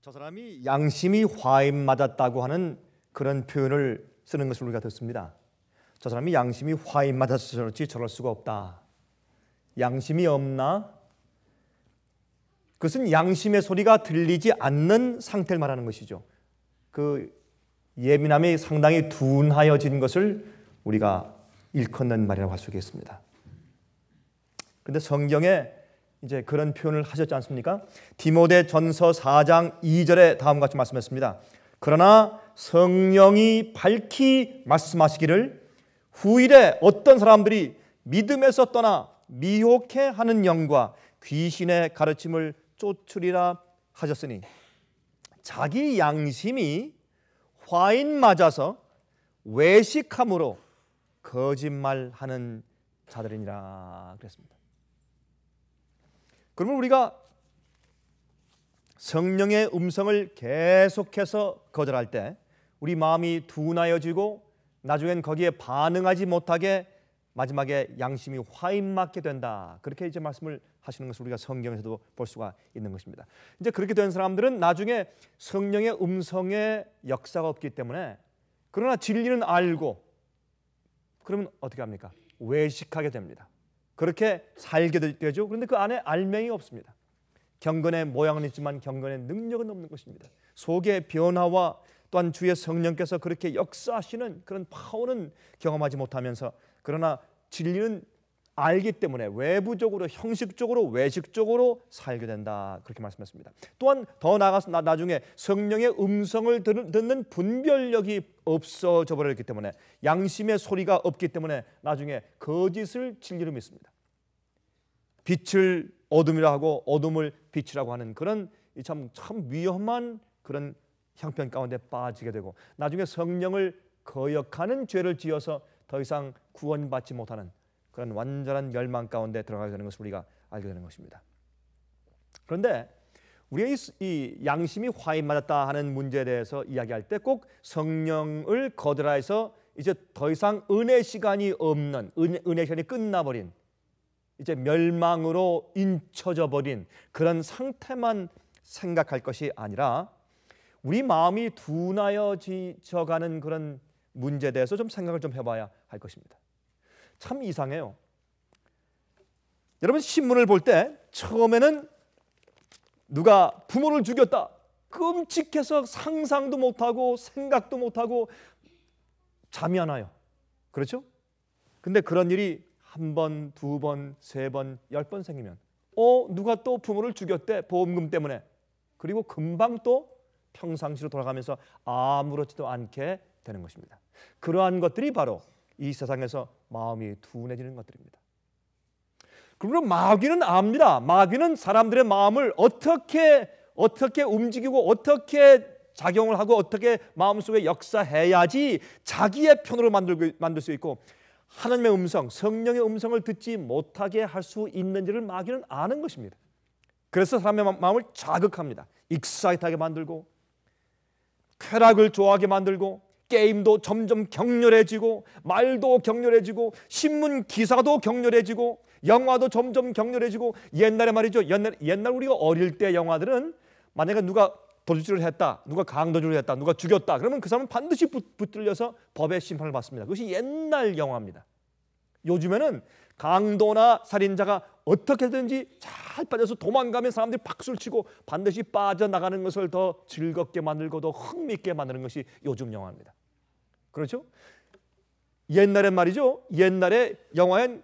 저 사람이 양심이 화인 맞았다고 하는 그런 표현을 쓰는 것을 우리가 듣습니다. 저 사람이 양심이 화인 맞아서 저렇지 저럴 수가 없다. 양심이 없나? 그것은 양심의 소리가 들리지 않는 상태를 말하는 것이죠. 그 예민함이 상당히 둔하여진 것을 우리가 일컫는 말이라고 할 수 있겠습니다. 그런데 성경에 이제 그런 표현을 하셨지 않습니까? 디모데전서 4장 2절에 다음과 같이 말씀했습니다. 그러나 성령이 밝히 말씀하시기를 후일에 어떤 사람들이 믿음에서 떠나 미혹해 하는 영과 귀신의 가르침을 쫓으리라 하셨으니 자기 양심이 화인 맞아서 외식함으로 거짓말하는 자들이니라 그랬습니다. 그러면 우리가 성령의 음성을 계속해서 거절할 때 우리 마음이 둔하여지고 나중엔 거기에 반응하지 못하게 마지막에 양심이 화인 맞게 된다. 그렇게 이제 말씀을 하시는 것을 우리가 성경에서도 볼 수가 있는 것입니다. 이제 그렇게 된 사람들은 나중에 성령의 음성의 역사가 없기 때문에 그러나 진리는 알고 그러면 어떻게 합니까? 외식하게 됩니다. 그렇게 살게 되죠. 그런데 그 안에 알맹이 없습니다. 경건의 모양은 있지만 경건의 능력은 없는 것입니다. 속의 변화와 또한 주의 성령께서 그렇게 역사하시는 그런 파워는 경험하지 못하면서 그러나 진리는 알기 때문에 외부적으로 형식적으로 외식적으로 살게 된다. 그렇게 말씀했습니다. 또한 더 나아가서 나중에 성령의 음성을 듣는 분별력이 없어져 버렸기 때문에 양심의 소리가 없기 때문에 나중에 거짓을 진리로 믿습니다. 빛을 어둠이라 하고 어둠을 빛이라고 하는 그런 참 위험한 그런 형편 가운데 빠지게 되고 나중에 성령을 거역하는 죄를 지어서 더 이상 구원받지 못하는 그런 완전한 멸망 가운데 들어가게 되는 것을 우리가 알게 되는 것입니다. 그런데 우리가 이 양심이 화인 맞았다 하는 문제에 대해서 이야기할 때 꼭 성령을 거절해서 이제 더 이상 은혜 시간이 없는 은혜 시간이 끝나버린 이제 멸망으로 인쳐져 버린 그런 상태만 생각할 것이 아니라 우리 마음이 둔하여져가는 그런 문제에 대해서 좀 생각을 좀 해봐야 할 것입니다. 참 이상해요. 여러분 신문을 볼 때 처음에는 누가 부모를 죽였다. 끔찍해서 상상도 못하고 생각도 못하고 잠이 안 와요. 그렇죠? 근데 그런 일이 한 번, 두 번, 세 번, 10번 생기면 누가 또 부모를 죽였대. 보험금 때문에. 그리고 금방 또 평상시로 돌아가면서 아무렇지도 않게 되는 것입니다. 그러한 것들이 바로 이 세상에서 마음이 둔해지는 것들입니다. 그러면 마귀는 압니다. 마귀는 사람들의 마음을 어떻게 움직이고 어떻게 작용을 하고 어떻게 마음속에 역사해야지 자기의 편으로 만들 수 있고 하나님의 음성, 성령의 음성을 듣지 못하게 할 수 있는지를 마귀는 아는 것입니다. 그래서 사람의 마음을 자극합니다. 익사이트하게 만들고 쾌락을 좋아하게 만들고 게임도 점점 격렬해지고 말도 격렬해지고 신문 기사도 격렬해지고 영화도 점점 격렬해지고 옛날에 말이죠. 옛날 우리가 어릴 때 영화들은 만약에 누가 도둑질을 했다, 누가 강도질을 했다, 누가 죽였다 그러면 그 사람은 반드시 붙들려서 법의 심판을 받습니다. 그것이 옛날 영화입니다. 요즘에는 강도나 살인자가 어떻게든지 잘 빠져서 도망가면 사람들이 박수를 치고 반드시 빠져나가는 것을 더 즐겁게 만들고 더 흥미있게 만드는 것이 요즘 영화입니다. 그렇죠? 옛날엔 말이죠. 옛날에 영화엔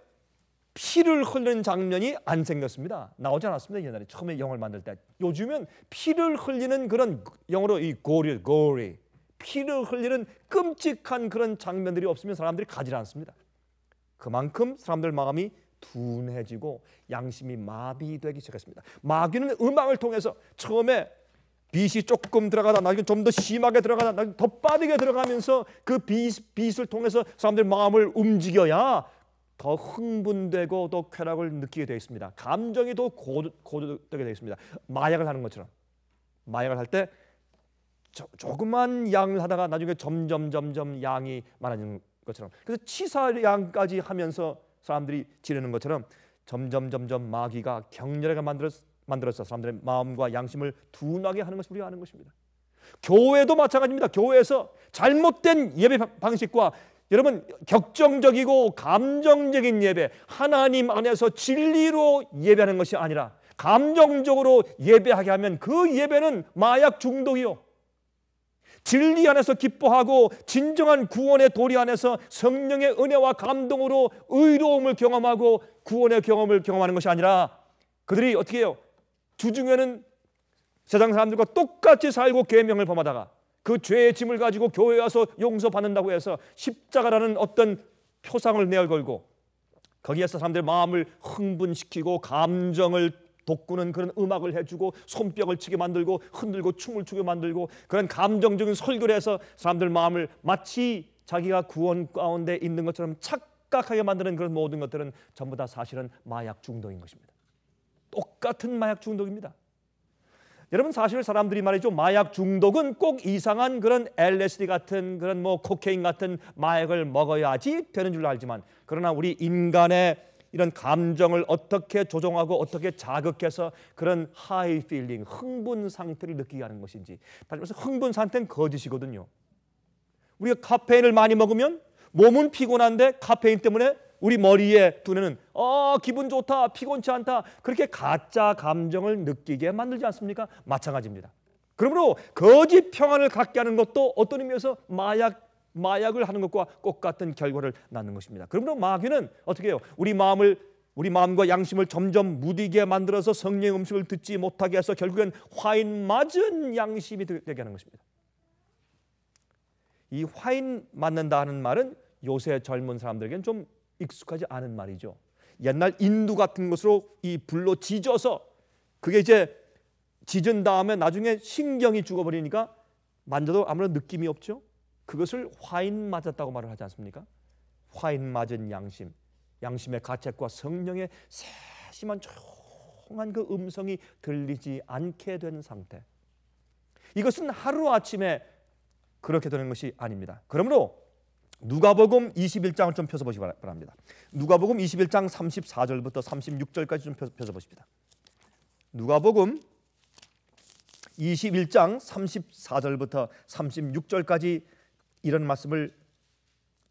피를 흘리는 장면이 안 생겼습니다. 나오지 않았습니다. 옛날에 처음에 영화를 만들 때. 요즘은 피를 흘리는 그런 영어로 이 고리 피를 흘리는 끔찍한 그런 장면들이 없으면 사람들이 가지 않습니다. 그만큼 사람들 마음이 둔해지고 양심이 마비되기 시작했습니다. 마귀는 음악을 통해서 처음에 빛이 조금 들어가다 나중에 좀 더 심하게 들어가다 나중에 더 빠르게 들어가면서 그 빛을 통해서 사람들 마음을 움직여야 더 흥분되고 더 쾌락을 느끼게 되어 있습니다. 감정이 더 고조되게 되어 있습니다. 마약을 하는 것처럼 마약을 할 때 조그만 양을 하다가 나중에 점점 양이 많아지는 것처럼 그래서 치사량까지 하면서 사람들이 지르는 것처럼 점점 마귀가 격렬하게 만들어 만들어서 사람들의 마음과 양심을 둔하게 하는 것을 우리가 아는 것입니다. 교회도 마찬가지입니다. 교회에서 잘못된 예배 방식과 여러분 격정적이고 감정적인 예배, 하나님 안에서 진리로 예배하는 것이 아니라 감정적으로 예배하게 하면 그 예배는 마약 중독이요. 진리 안에서 기뻐하고 진정한 구원의 도리 안에서 성령의 은혜와 감동으로 의로움을 경험하고 구원의 경험을 경험하는 것이 아니라 그들이 어떻게 해요? 주중에는 세상 사람들과 똑같이 살고 계명을 범하다가 그 죄의 짐을 가지고 교회에 와서 용서받는다고 해서 십자가라는 어떤 표상을 내걸고 거기에서 사람들의 마음을 흥분시키고 감정을 돋구는 그런 음악을 해주고 손뼉을 치게 만들고 흔들고 춤을 추게 만들고 그런 감정적인 설교를 해서 사람들 마음을 마치 자기가 구원 가운데 있는 것처럼 착각하게 만드는 그런 모든 것들은 전부 다 사실은 마약 중독인 것입니다. 똑같은 마약 중독입니다. 여러분 사실 사람들이 말이죠, 마약 중독은 꼭 이상한 그런 LSD 같은 그런 코케인 같은 마약을 먹어야지 되는 줄 알지만, 그러나 우리 인간의 이런 감정을 어떻게 조종하고 어떻게 자극해서 그런 하이 필링, 흥분 상태를 느끼게 하는 것인지. 다시 말해서 흥분 상태는 거짓이거든요. 우리가 카페인을 많이 먹으면 몸은 피곤한데 카페인 때문에 우리 머리에 두뇌는 기분 좋다, 피곤치 않다, 그렇게 가짜 감정을 느끼게 만들지 않습니까? 마찬가지입니다. 그러므로 거짓 평안을 갖게 하는 것도 어떤 의미에서 마약을 하는 것과 똑같은 결과를 낳는 것입니다. 그러므로 마귀는 어떻게 해요? 우리 마음과 양심을 점점 무디게 만들어서 성령의 음식을 듣지 못하게 해서 결국엔 화인 맞은 양심이 되게 하는 것입니다. 이 화인 맞는다 하는 말은 요새 젊은 사람들에게는 좀 익숙하지 않은 말이죠. 옛날 인두 같은 것으로 이 불로 지져서 그게 이제 지진 다음에 나중에 신경이 죽어버리니까 만져도 아무런 느낌이 없죠. 그것을 화인 맞았다고 말을 하지 않습니까? 화인 맞은 양심, 양심의 가책과 성령의 세심한 조용한 그 음성이 들리지 않게 된 상태. 이것은 하루아침에 그렇게 되는 것이 아닙니다. 그러므로 누가복음 21장을 좀 펴서 보시기 바랍니다. 누가복음 21장 34절부터 36절까지 좀 펴서 보십니다. 누가복음 21장 34절부터 36절까지 이런 말씀을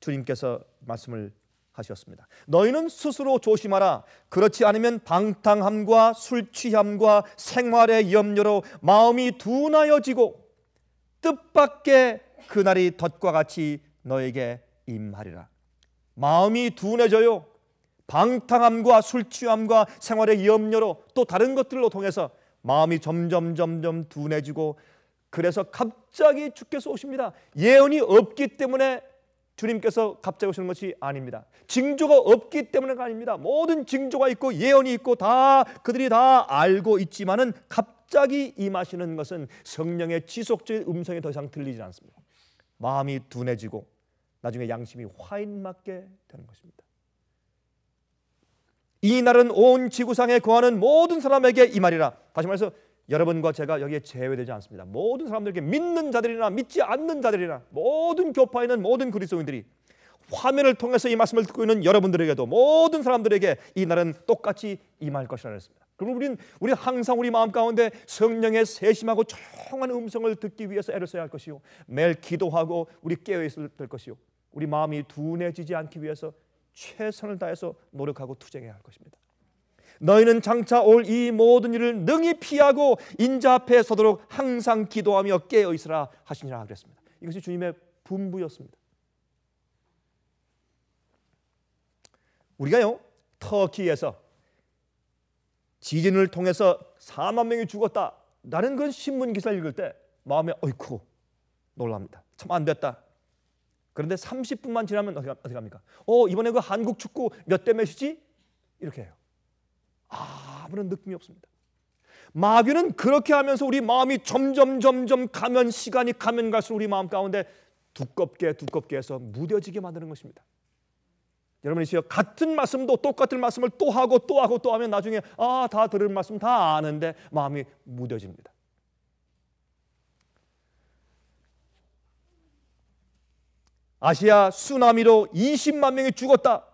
주님께서 말씀을 하셨습니다. 너희는 스스로 조심하라. 그렇지 않으면 방탕함과 술 취함과 생활의 염려로 마음이 둔하여지고 뜻밖의 그날이 덫과 같이 너에게 임하리라. 마음이 둔해져요. 방탕함과 술 취함과 생활의 염려로 또 다른 것들로 통해서 마음이 점점 둔해지고, 그래서 갑자기 주께서 오십니다. 예언이 없기 때문에 주님께서 갑자기 오시는 것이 아닙니다. 징조가 없기 때문에가 아닙니다. 모든 징조가 있고 예언이 있고 다 그들이 다 알고 있지만은 갑자기 임하시는 것은 성령의 지속적인 음성이 더 이상 들리지 않습니다. 마음이 둔해지고 나중에 양심이 화인 맞게 되는 것입니다. 이 날은 온 지구상에 거하는 모든 사람에게 임하리라. 다시 말해서 여러분과 제가 여기에 제외되지 않습니다. 모든 사람들에게, 믿는 자들이나 믿지 않는 자들이나 모든 교파에 있는 모든 그리스도인들이, 화면을 통해서 이 말씀을 듣고 있는 여러분들에게도, 모든 사람들에게 이 날은 똑같이 임할 것이라 했습니다. 그리고 우리 항상 우리 마음 가운데 성령의 세심하고 조용한 음성을 듣기 위해서 애를 써야 할 것이요, 매일 기도하고 우리 깨어 있어야 될 것이요, 우리 마음이 둔해지지 않기 위해서 최선을 다해서 노력하고 투쟁해야 할 것입니다. 너희는 장차 올 이 모든 일을 능히 피하고 인자 앞에 서도록 항상 기도하며 깨어 있으라 하시니라 그랬습니다. 이것이 주님의 분부였습니다. 우리가요, 터키에서 지진을 통해서 4만 명이 죽었다라는 그런 신문 기사를 읽을 때 마음에 어이쿠 놀랍니다. 참 안 됐다. 그런데 30분만 지나면 어떻게 합니까? 이번에 그 한국 축구 몇 대 몇이지? 이렇게 해요. 아무런 느낌이 없습니다. 마귀는 그렇게 하면서 우리 마음이 점점 가면, 시간이 가면 갈수록 우리 마음 가운데 두껍게 해서 무뎌지게 만드는 것입니다. 여러분이 같은 말씀도 똑같은 말씀을 또 하고 하면 나중에 다 들은 말씀 다 아는데 마음이 무뎌집니다. 아시아 쓰나미로 20만 명이 죽었다.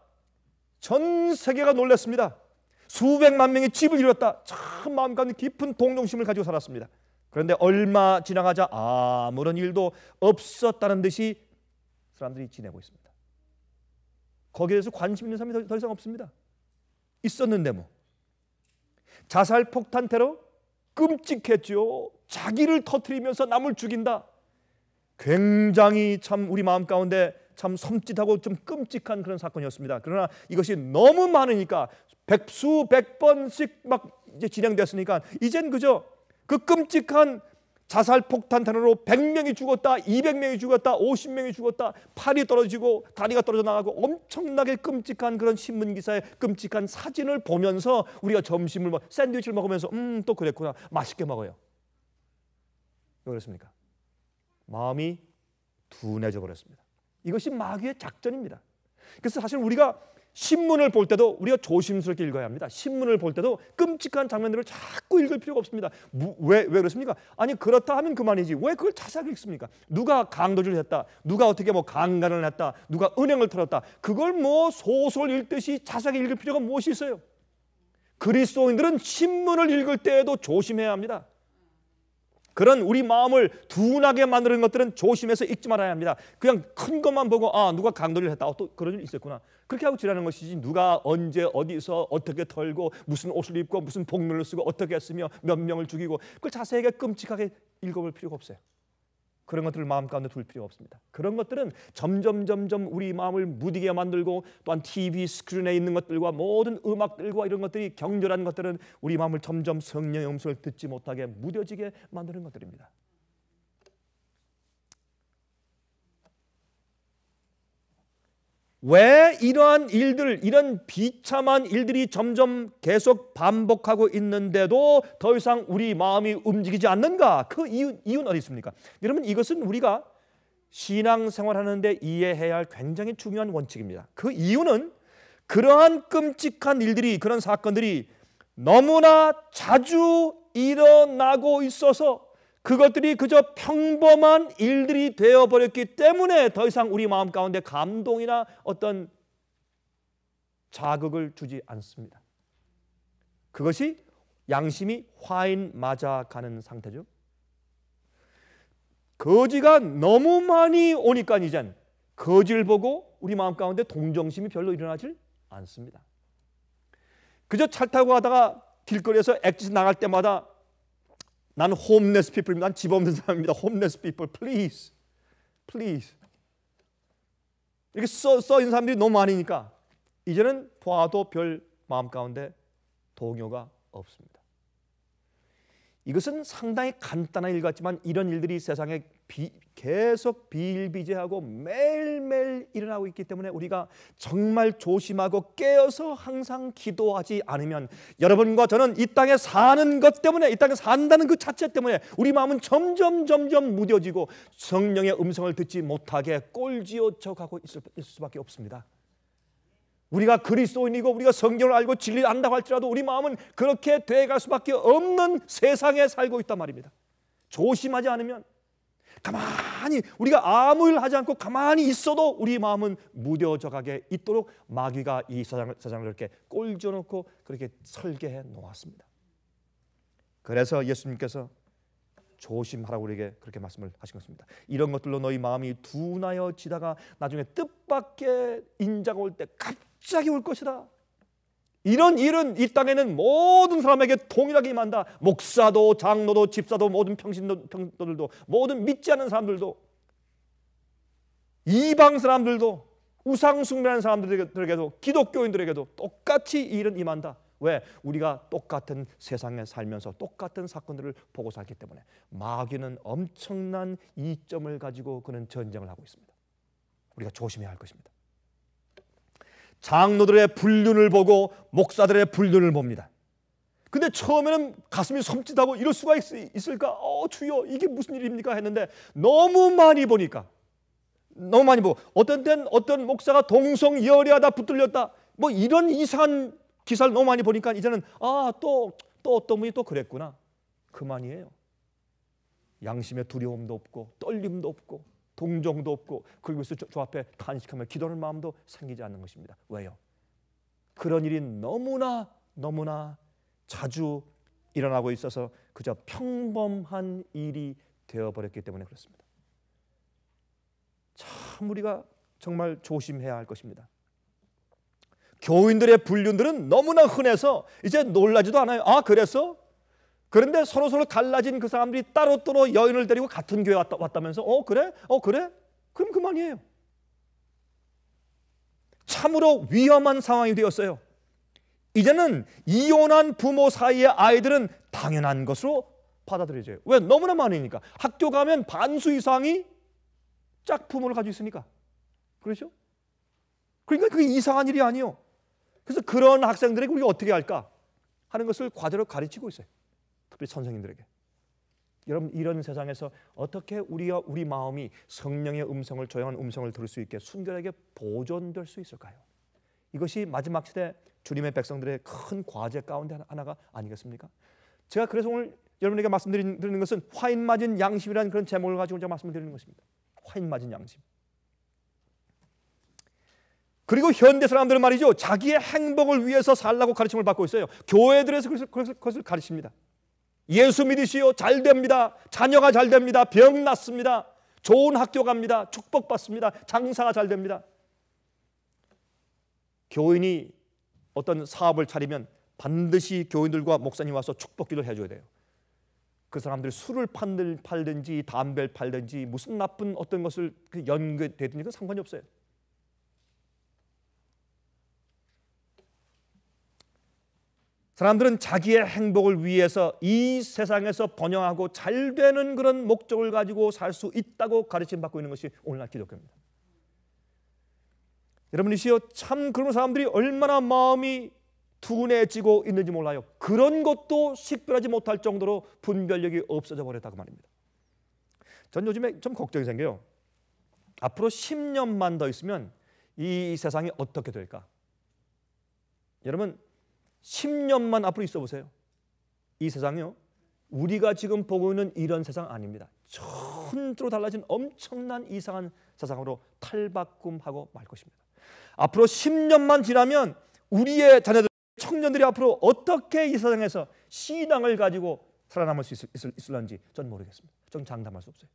전 세계가 놀랐습니다. 수백만 명의 집을 이뤘다. 참 마음 가운데 깊은 동정심을 가지고 살았습니다. 그런데 얼마 지나가자 아무런 일도 없었다는 듯이 사람들이 지내고 있습니다. 거기에 대해서 관심 있는 사람이 더 이상 없습니다. 있었는데 뭐. 자살 폭탄 테러 끔찍했죠. 자기를 터뜨리면서 남을 죽인다. 굉장히 참 우리 마음 가운데 참 섬찟하고 좀 끔찍한 그런 사건이었습니다. 그러나 이것이 너무 많으니까 수백 번씩 막 이제 진행됐으니까 이젠 그저 그 끔찍한 자살 폭탄 테러로 100명이 죽었다, 200명이 죽었다, 50명이 죽었다, 팔이 떨어지고 다리가 떨어져 나가고 엄청나게 끔찍한 그런 신문 기사에 끔찍한 사진을 보면서 우리가 점심을 샌드위치를 먹으면서 또 그랬구나, 맛있게 먹어요. 왜 그렇습니까? 마음이 둔해져 버렸습니다. 이것이 마귀의 작전입니다. 그래서 사실 우리가 신문을 볼 때도 우리가 조심스럽게 읽어야 합니다. 신문을 볼 때도 끔찍한 장면들을 자꾸 읽을 필요가 없습니다. 왜 그렇습니까? 아니 그렇다 하면 그만이지 왜 그걸 자세하게 읽습니까? 누가 강도질을 했다, 누가 어떻게 뭐 강간을 했다, 누가 은행을 털었다, 그걸 뭐 소설 읽듯이 자세하게 읽을 필요가 무엇이 있어요? 그리스도인들은 신문을 읽을 때에도 조심해야 합니다. 그런 우리 마음을 둔하게 만드는 것들은 조심해서 읽지 말아야 합니다. 그냥 큰 것만 보고 누가 강도를 했다, 또 그런 일 있었구나, 그렇게 하고 지나는 것이지 누가 언제 어디서 어떻게 털고 무슨 옷을 입고 무슨 복면을 쓰고 어떻게 했으며 몇 명을 죽이고 그걸 자세하게 끔찍하게 읽어볼 필요가 없어요. 그런 것들을 마음 가운데 둘 필요가 없습니다. 그런 것들은 점점 우리 마음을 무디게 만들고, 또한 TV 스크린에 있는 것들과 모든 음악들과 이런 것들이 격렬한 것들은 우리 마음을 점점 성령의 음성을 듣지 못하게 무뎌지게 만드는 것들입니다. 왜 이러한 일들, 이런 비참한 일들이 점점 계속 반복하고 있는데도 더 이상 우리 마음이 움직이지 않는가? 그 이유는 어디 있습니까? 여러분, 이것은 우리가 신앙생활하는데 이해해야 할 굉장히 중요한 원칙입니다. 그 이유는 그러한 끔찍한 일들이, 그런 사건들이 너무나 자주 일어나고 있어서 그것들이 그저 평범한 일들이 되어버렸기 때문에 더 이상 우리 마음 가운데 감동이나 어떤 자극을 주지 않습니다. 그것이 양심이 화인 맞아가는 상태죠. 거지가 너무 많이 오니까 이젠 거지를 보고 우리 마음 가운데 동정심이 별로 일어나질 않습니다. 그저 차 타고 가다가 길거리에서 엑짓 나갈 때마다 나는 홈레스 피플입니다. 난 집 없는 사람입니다. 홈레스 피플, please, please. 이렇게 써 있는 사람들이 너무 많으니까 이제는 봐도 별 마음 가운데 동요가 없습니다. 이것은 상당히 간단한 일 같지만 이런 일들이 세상에 계속 비일비재하고 매일매일 일어나고 있기 때문에 우리가 정말 조심하고 깨어서 항상 기도하지 않으면 여러분과 저는 이 땅에 사는 것 때문에, 이 땅에 산다는 그 자체 때문에 우리 마음은 점점 무뎌지고 성령의 음성을 듣지 못하게 꼴지어져 가고 있을 수밖에 없습니다. 우리가 그리스도인이고 우리가 성경을 알고 진리를 안다고 할지라도 우리 마음은 그렇게 돼갈 수밖에 없는 세상에 살고 있단 말입니다. 조심하지 않으면, 가만히 우리가 아무 일 하지 않고 가만히 있어도 우리 마음은 무뎌져 가게 있도록 마귀가 이 세상을 그렇게 꼴지어 놓고 그렇게 설계해 놓았습니다. 그래서 예수님께서 조심하라고 우리에게 그렇게 말씀을 하신 것입니다. 이런 것들로 너희 마음이 둔하여지다가 나중에 뜻밖의 인자가 올 때 갑자기 올 것이다. 이런 일은 이 땅에는 모든 사람에게 동일하게 임한다. 목사도 장로도 집사도 모든 평신도들도 모든 믿지 않는 사람들도 이방 사람들도 우상 숭배하는 사람들에게도 기독교인들에게도 똑같이 이 일은 임한다. 왜? 우리가 똑같은 세상에 살면서 똑같은 사건들을 보고 살기 때문에 마귀는 엄청난 이점을 가지고 그는 전쟁을 하고 있습니다. 우리가 조심해야 할 것입니다. 장로들의 불륜을 보고 목사들의 불륜을 봅니다. 근데 처음에는 가슴이 섬찟하고 이럴 수가 있을까? 주여 이게 무슨 일입니까? 했는데 너무 많이 보니까, 너무 많이 보고 어떤 때는 어떤 목사가 동성열애하다 붙들렸다 뭐 이런 이상한 기사를 너무 많이 보니까 이제는 또 어떤 분이 또 그랬구나, 그만이에요. 양심의 두려움도 없고 떨림도 없고 동정도 없고, 그리고 저 앞에 탄식하며 기도하는 마음도 생기지 않는 것입니다. 왜요? 그런 일이 너무나 너무나 자주 일어나고 있어서 그저 평범한 일이 되어버렸기 때문에 그렇습니다. 참 우리가 정말 조심해야 할 것입니다. 교인들의 불륜들은 너무나 흔해서 이제 놀라지도 않아요. 아, 그래서? 그런데 서로 갈라진 그 사람들이 따로따로 여인을 데리고 같은 교회 왔다면서 그래? 그래? 그럼 그만이에요. 참으로 위험한 상황이 되었어요. 이제는 이혼한 부모 사이의 아이들은 당연한 것으로 받아들여져요. 왜? 너무나 많으니까. 학교 가면 반수 이상이 짝부모를 가지고 있으니까. 그렇죠? 그러니까 그게 이상한 일이 아니에요. 그래서 그런 학생들에게 우리가 어떻게 할까 하는 것을 과제로 가르치고 있어요. 특별히 선생님들에게. 여러분, 이런 세상에서 어떻게 우리 마음이 성령의 음성을, 조용한 음성을 들을 수 있게 순결하게 보존될 수 있을까요? 이것이 마지막 시대 주님의 백성들의 큰 과제 가운데 하나가 아니겠습니까? 제가 그래서 오늘 여러분에게 말씀드리는 것은 화인 맞은 양심이라는 그런 제목을 가지고 제가 말씀을 드리는 것입니다. 화인 맞은 양심. 그리고 현대 사람들은 말이죠, 자기의 행복을 위해서 살라고 가르침을 받고 있어요. 교회들에서 그것을 가르칩니다. 예수 믿으시오, 잘 됩니다. 자녀가 잘 됩니다. 병 낫습니다. 좋은 학교 갑니다. 축복받습니다. 장사가 잘 됩니다. 교인이 어떤 사업을 차리면 반드시 교인들과 목사님 와서 축복기도 해줘야 돼요. 그 사람들이 술을 팔든지 담배를 팔든지 무슨 나쁜 어떤 것을 연계되든지 그건 상관이 없어요. 사람들은 자기의 행복을 위해서 이 세상에서 번영하고 잘 되는 그런 목적을 가지고 살 수 있다고 가르침받고 있는 것이 오늘날 기독교입니다. 여러분이시여, 참 그런 사람들이 얼마나 마음이 둔해지고 있는지 몰라요. 그런 것도 식별하지 못할 정도로 분별력이 없어져 버렸다고 말입니다. 전 요즘에 좀 걱정이 생겨요. 앞으로 10년만 더 있으면 이 세상이 어떻게 될까? 여러분, 10년만 앞으로 있어 보세요. 이 세상이요, 우리가 지금 보고 있는 이런 세상 아닙니다. 천으로 달라진 엄청난 이상한 세상으로 탈바꿈하고 말 것입니다. 앞으로 10년만 지나면 우리의 자녀들, 청년들이 앞으로 어떻게 이 세상에서 신앙을 가지고 살아남을 수 있을런지 전 모르겠습니다. 전 장담할 수 없어요.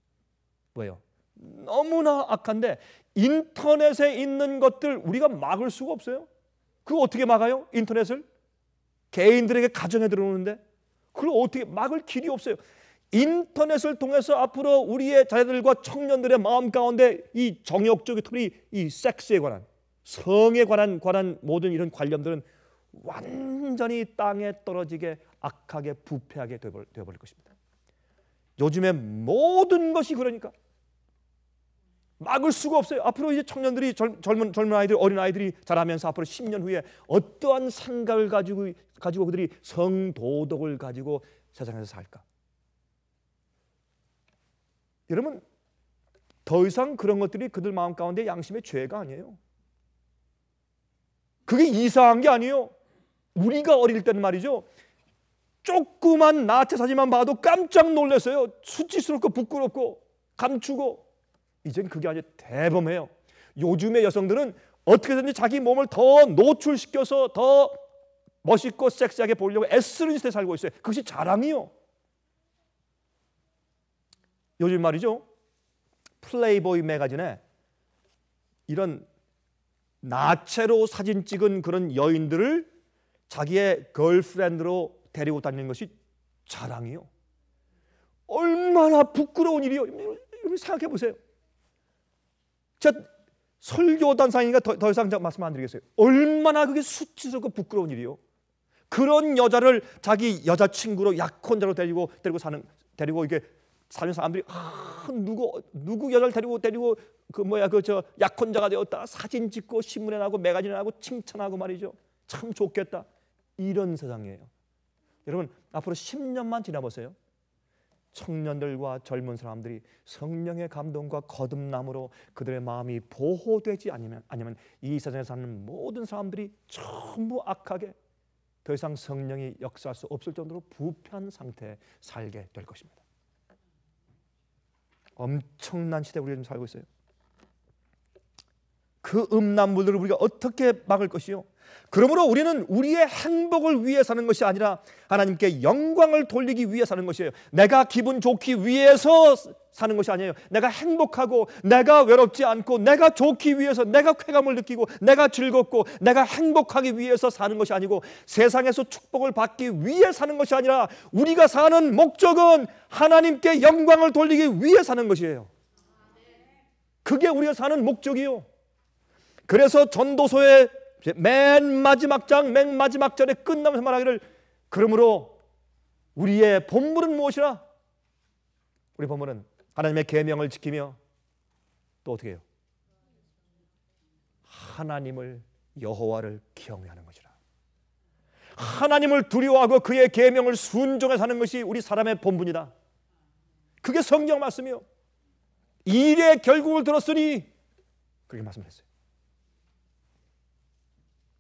왜요? 너무나 악한데 인터넷에 있는 것들 우리가 막을 수가 없어요. 그거 어떻게 막아요? 인터넷을? 개인들에게 가정에 들어오는데 그걸 어떻게 막을 길이 없어요. 인터넷을 통해서 앞으로 우리의 자녀들과 청년들의 마음 가운데 이 정욕적인, 특히 이 섹스에 관한, 성에 관한 모든 이런 관념들은 완전히 땅에 떨어지게 악하게 부패하게 되어버릴 것입니다. 요즘에 모든 것이 그러니까 막을 수가 없어요. 앞으로 이제 청년들이 젊은 아이들, 어린 아이들이 자라면서 앞으로 10년 후에 어떠한 생각을 가지고 그들이 성도덕을 가지고 세상에서 살까? 여러분, 더 이상 그런 것들이 그들 마음 가운데 양심의 죄가 아니에요. 그게 이상한 게 아니에요. 우리가 어릴 때는 말이죠, 조그만 나체 사진만 봐도 깜짝 놀랐어요. 수치스럽고 부끄럽고 감추고. 이젠 그게 아주 대범해요. 요즘의 여성들은 어떻게든지 자기 몸을 더 노출시켜서 더 멋있고 섹시하게 보이려고 애쓰는 시대에 살고 있어요. 그것이 자랑이요. 요즘 말이죠, 플레이보이 매거진에 이런 나체로 사진 찍은 그런 여인들을 자기의 걸프렌드로 데리고 다니는 것이 자랑이요. 얼마나 부끄러운 일이요. 여러분 생각해 보세요. 제가 설교단상이니까 더 이상 말씀 안 드리겠어요. 얼마나 그게 수치스럽고 부끄러운 일이요. 그런 여자를 자기 여자친구로 약혼자로 데리고 이게 사는 사람들이 누구 여자를 데리고 약혼자가 되었다 사진 찍고 신문에 나고 매거진에 나고 칭찬하고 말이죠. 참 좋겠다. 이런 세상이에요. 여러분, 앞으로 10년만 지나보세요. 청년들과 젊은 사람들이 성령의 감동과 거듭남으로 그들의 마음이 보호되지 아니면 이 세상에 사는 모든 사람들이 전부 악하게 더 이상 성령이 역사할 수 없을 정도로 부패한 상태에 살게 될 것입니다. 엄청난 시대에 우리가 지금 살고 있어요. 그 음란물들을 우리가 어떻게 막을 것이요? 그러므로 우리는 우리의 행복을 위해 사는 것이 아니라 하나님께 영광을 돌리기 위해 사는 것이에요. 내가 기분 좋기 위해서 사는 것이 아니에요. 내가 행복하고 내가 외롭지 않고 내가 좋기 위해서, 내가 쾌감을 느끼고 내가 즐겁고 내가 행복하기 위해서 사는 것이 아니고, 세상에서 축복을 받기 위해 사는 것이 아니라 우리가 사는 목적은 하나님께 영광을 돌리기 위해 사는 것이에요. 그게 우리가 사는 목적이요. 그래서 전도서의 맨 마지막 장, 맨 마지막 절에 끝나면서 말하기를, 그러므로 우리의 본분은 무엇이라? 우리 본분은 하나님의 계명을 지키며 또 어떻게 해요? 하나님을, 여호와를 경외하는 것이라. 하나님을 두려워하고 그의 계명을 순종해 사는 것이 우리 사람의 본분이다. 그게 성경 말씀이요. 일의 결국을 들었으니 그렇게 말씀했어요.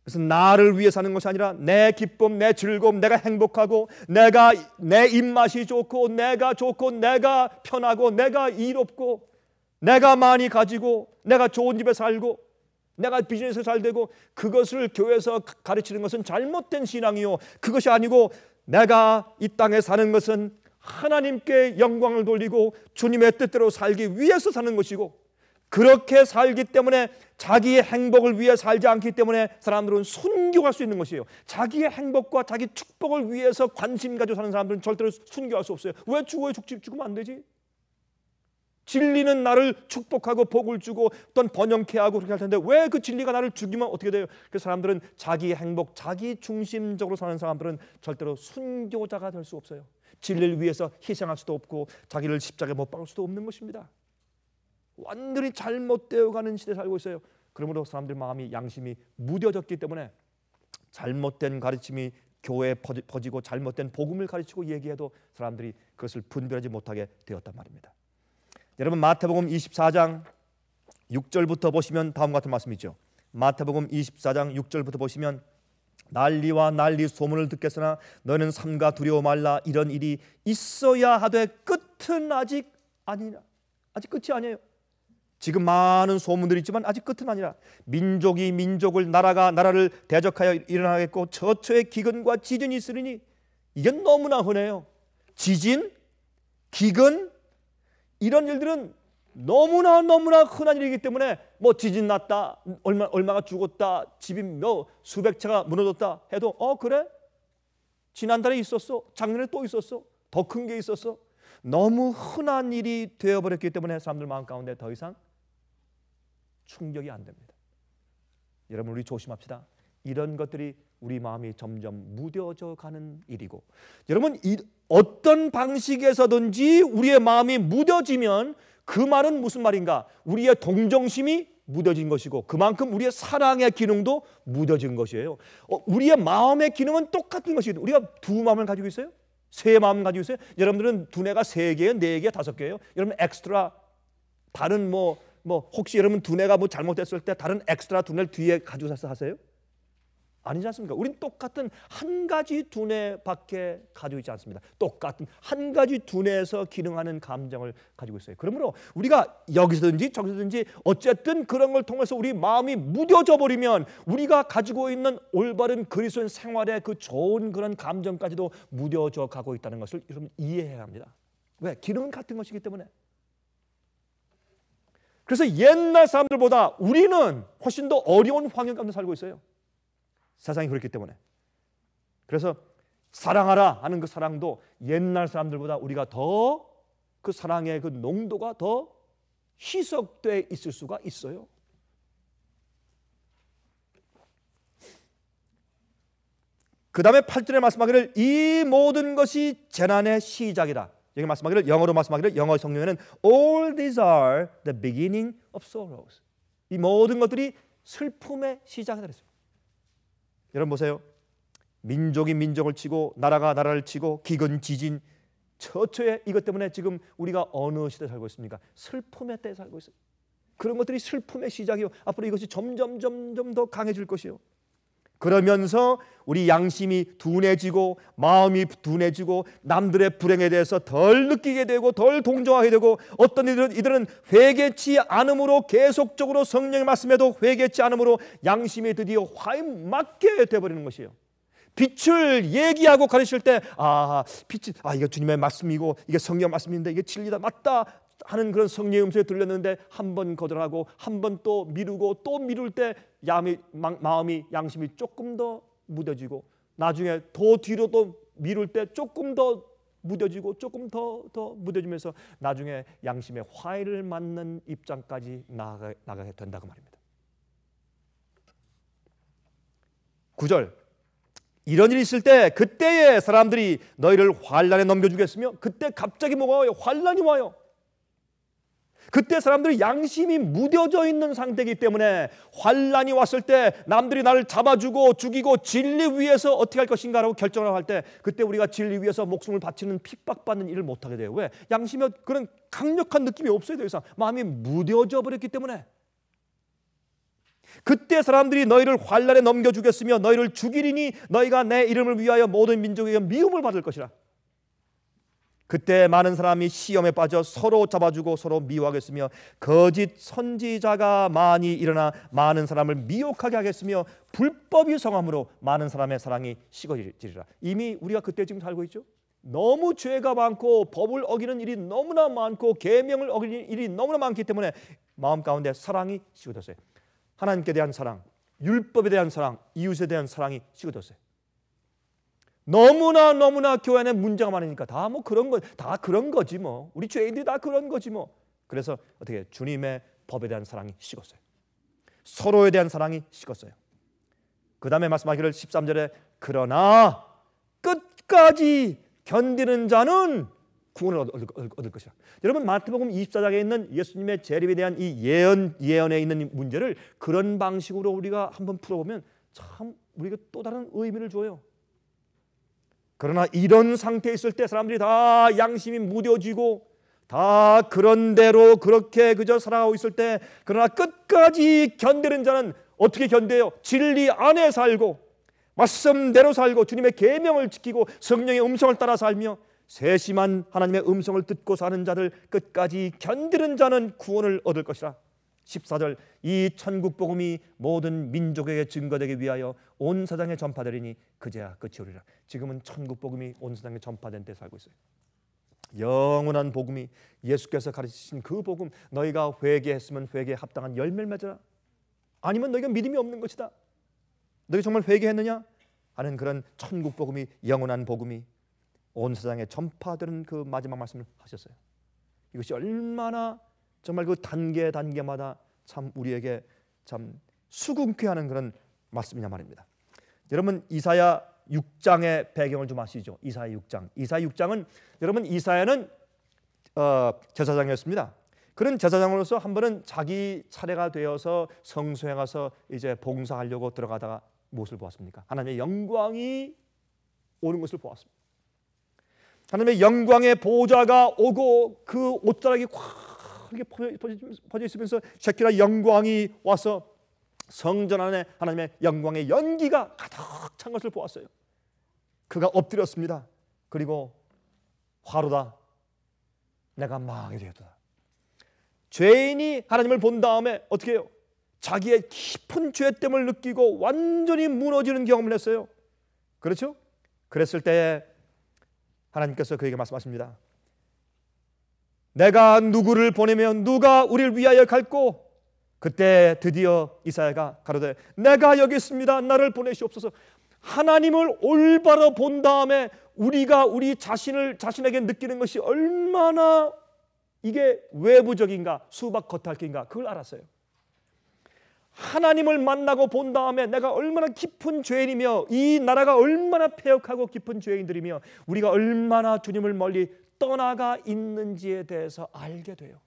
그래서 나를 위해 사는 것이 아니라 내 기쁨, 내 즐거움, 내가 행복하고 내가 내 입맛이 좋고 내가 좋고 내가 편하고 내가 이롭고 내가 많이 가지고 내가 좋은 집에 살고 내가 비즈니스 잘 되고, 그것을 교회에서 가르치는 것은 잘못된 신앙이요. 그것이 아니고 내가 이 땅에 사는 것은 하나님께 영광을 돌리고 주님의 뜻대로 살기 위해서 사는 것이고, 그렇게 살기 때문에 자기의 행복을 위해 살지 않기 때문에 사람들은 순교할 수 있는 것이에요. 자기의 행복과 자기 축복을 위해서 관심 가지고 사는 사람들은 절대로 순교할 수 없어요. 왜 죽으면 안 되지? 진리는 나를 축복하고 복을 주고 어떤 번영케 하고 그렇게 할 텐데 왜 그 진리가 나를 죽이면 어떻게 돼요? 그 사람들은 자기의 행복, 자기 중심적으로 사는 사람들은 절대로 순교자가 될 수 없어요. 진리를 위해서 희생할 수도 없고 자기를 십자가에 못 박을 수도 없는 것입니다. 완전히 잘못되어가는 시대에 살고 있어요. 그러므로 사람들 마음이, 양심이 무뎌졌기 때문에 잘못된 가르침이 교회에 퍼지고 잘못된 복음을 가르치고 얘기해도 사람들이 그것을 분별하지 못하게 되었단 말입니다. 여러분, 마태복음 24장 6절부터 보시면 다음과 같은 말씀이 있죠. 마태복음 24장 6절부터 보시면, 난리와 난리 소문을 듣겠으나 너는 삼가 두려워 말라. 이런 일이 있어야 하되 끝은 아직 아니라. 아직 끝이 아니에요. 지금 많은 소문들이 있지만 아직 끝은 아니라, 민족이 민족을, 나라가 나라를 대적하여 일어나겠고 처처에 기근과 지진이 있으리니. 이게 너무나 흔해요. 지진, 기근, 이런 일들은 너무나 흔한 일이기 때문에 뭐 지진 났다, 얼마가 죽었다, 집이 수백 채가 무너졌다 해도 그래? 지난달에 있었어, 작년에 또 있었어, 더 큰 게 있었어. 너무 흔한 일이 되어버렸기 때문에 사람들 마음 가운데 더 이상 충격이 안 됩니다. 여러분, 우리 조심합시다. 이런 것들이 우리 마음이 점점 무뎌져 가는 일이고, 여러분, 어떤 방식에서든지 우리의 마음이 무뎌지면 그 말은 무슨 말인가? 우리의 동정심이 무뎌진 것이고 그만큼 우리의 사랑의 기능도 무뎌진 것이에요. 우리의 마음의 기능은 똑같은 것이거든요. 우리가 두 마음을 가지고 있어요? 세 마음을 가지고 있어요? 여러분들은 두뇌가 3개예요? 4개? 5개예요? 여러분 엑스트라 다른 혹시 여러분 두뇌가 뭐 잘못됐을 때 다른 엑스트라 두뇌를 뒤에 가지고 하세요? 아니지 않습니까? 우린 똑같은 한 가지 두뇌밖에 가지고 있지 않습니다. 똑같은 한 가지 두뇌에서 기능하는 감정을 가지고 있어요. 그러므로 우리가 여기서든지 저기서든지 어쨌든 그런 걸 통해서 우리 마음이 무뎌져 버리면 우리가 가지고 있는 올바른 그리스도인 생활의 그 좋은 그런 감정까지도 무뎌져 가고 있다는 것을 여러분 이해해야 합니다. 왜? 기능은 같은 것이기 때문에. 그래서 옛날 사람들보다 우리는 훨씬 더 어려운 환경 가운데 살고 있어요. 세상이 그렇기 때문에. 그래서 사랑하라 하는 그 사랑도 옛날 사람들보다 우리가 더 그 사랑의 그 농도가 더 희석되어 있을 수가 있어요. 그 다음에 8절에 말씀하기를 이 모든 것이 재난의 시작이다. 여기 말씀하기를, 영어로 말씀하기를, 영어 성경에는 All these are the beginning of sorrows. 이 모든 것들이 슬픔의 시작이다 그랬어요. 여러분 보세요. 민족이 민족을 치고 나라가 나라를 치고 기근, 지진, 처처에 이것 때문에 지금 우리가 어느 시대에 살고 있습니까? 슬픔의 때에 살고 있어요. 그런 것들이 슬픔의 시작이요. 앞으로 이것이 점점 더 강해질 것이요. 그러면서 우리 양심이 둔해지고 마음이 둔해지고 남들의 불행에 대해서 덜 느끼게 되고 덜 동정하게 되고, 어떤 이들은 회개치 않음으로 계속적으로 성령의 말씀에도 회개치 않음으로 양심이 드디어 화에 맞게 되어버리는 것이에요. 빛을 얘기하고 가르칠 때 빛이 이게 주님의 말씀이고 이게 성령 말씀인데 이게 진리다 맞다 하는 그런 성령의 음성이 들렸는데 한 번 거절하고 한 번 또 미루고 또 미룰 때 마음이 양심이 조금 더 무뎌지고, 나중에 더 뒤로 또 미룰 때 조금 더 무뎌지고 조금 더 무뎌지면서 나중에 양심의 화해를 맞는 입장까지 나가게 된다고 말입니다. 9절, 이런 일이 있을 때 그때에 사람들이 너희를 환난에 넘겨주겠으며, 그때 갑자기 뭐가 와요? 환난이 와요. 그때 사람들이 양심이 무뎌져 있는 상태이기 때문에 환난이 왔을 때 남들이 나를 잡아주고 죽이고 진리 위해서 어떻게 할 것인가라고 결정을 할 때, 그때 우리가 진리 위해서 목숨을 바치는 핍박받는 일을 못하게 돼요. 왜? 양심에 그런 강력한 느낌이 없어요. 더 이상 마음이 무뎌져 버렸기 때문에. 그때 사람들이 너희를 환난에 넘겨주겠으며 너희를 죽이리니 너희가 내 이름을 위하여 모든 민족에게 미움을 받을 것이라. 그때 많은 사람이 시험에 빠져 서로 잡아주고 서로 미워하겠으며 거짓 선지자가 많이 일어나 많은 사람을 미혹하게 하겠으며 불법이 성함으로 많은 사람의 사랑이 식어지리라. 이미 우리가 그때 지금 살고 있죠. 너무 죄가 많고 법을 어기는 일이 너무나 많고 계명을 어기는 일이 너무나 많기 때문에 마음 가운데 사랑이 식어졌어요. 하나님께 대한 사랑, 율법에 대한 사랑, 이웃에 대한 사랑이 식어졌어요. 너무나 교회 안에 문제가 많으니까 다 그런 거지 뭐. 우리 죄인들이 다 그런 거지 뭐. 그래서 어떻게 주님의 법에 대한 사랑이 식었어요. 서로에 대한 사랑이 식었어요. 그 다음에 말씀하기를 13절에 그러나 끝까지 견디는 자는 구원을 얻을 것이라. 여러분, 마태복음 24장에 있는 예수님의 재림에 대한 이 예언에 있는 문제를 그런 방식으로 우리가 한번 풀어보면 참 우리가 또 다른 의미를 줘요. 그러나 이런 상태에 있을 때 사람들이 다 양심이 무뎌지고 다 그런 대로 그렇게 그저 살아가고 있을 때, 그러나 끝까지 견디는 자는 어떻게 견뎌요? 진리 안에 살고 말씀대로 살고 주님의 계명을 지키고 성령의 음성을 따라 살며 세심한 하나님의 음성을 듣고 사는 자들, 끝까지 견디는 자는 구원을 얻을 것이라. 14절, 이 천국 복음이 모든 민족에게 증거되기 위하여 온 세상에 전파되리니 그제야 끝이 오리라. 지금은 천국 복음이 온 세상에 전파된 때 살고 있어요. 영원한 복음이, 예수께서 가르치신 그 복음, 너희가 회개했으면 회개에 합당한 열매를 맺어라. 아니면 너희가 믿음이 없는 것이다. 너희 정말 회개했느냐 하는 그런 천국 복음이, 영원한 복음이 온 세상에 전파되는 그 마지막 말씀을 하셨어요. 이것이 얼마나 정말 그 단계마다 참 우리에게 참 수긍케 하는 그런 말씀이냐 말입니다. 여러분, 이사야 6장의 배경을 좀 아시죠? 이사야 6장. 이사야 6장은 여러분, 이사야는 제사장이었습니다. 그런 제사장으로서 한 번은 자기 차례가 되어서 성소에 가서 이제 봉사하려고 들어가다가 무엇을 보았습니까? 하나님의 영광이 오는 것을 보았습니다. 하나님의 영광의 보좌가 오고 그 옷자락이 확 이렇게 퍼져 있으면서 셰키나 영광이 와서 성전 안에 하나님의 영광의 연기가 가득 찬 것을 보았어요. 그가 엎드렸습니다. 그리고 화로다, 내가 망하게 되었다. 죄인이 하나님을 본 다음에 어떻게 해요? 자기의 깊은 죄됨을 느끼고 완전히 무너지는 경험을 했어요. 그렇죠? 그랬을 때 하나님께서 그에게 말씀하십니다. 내가 누구를 보내면 누가 우리를 위하여 갈고? 그때 드디어 이사야가 가로되 내가 여기 있습니다. 나를 보내시옵소서. 하나님을 올바로 본 다음에 우리가 우리 자신에게 느끼는 것이 얼마나 이게 외부적인가, 수박 겉핥기인가, 그걸 알았어요. 하나님을 만나고 본 다음에 내가 얼마나 깊은 죄인이며 이 나라가 얼마나 패역하고 깊은 죄인들이며 우리가 얼마나 주님을 멀리 떠나가 있는지에 대해서 알게 돼요.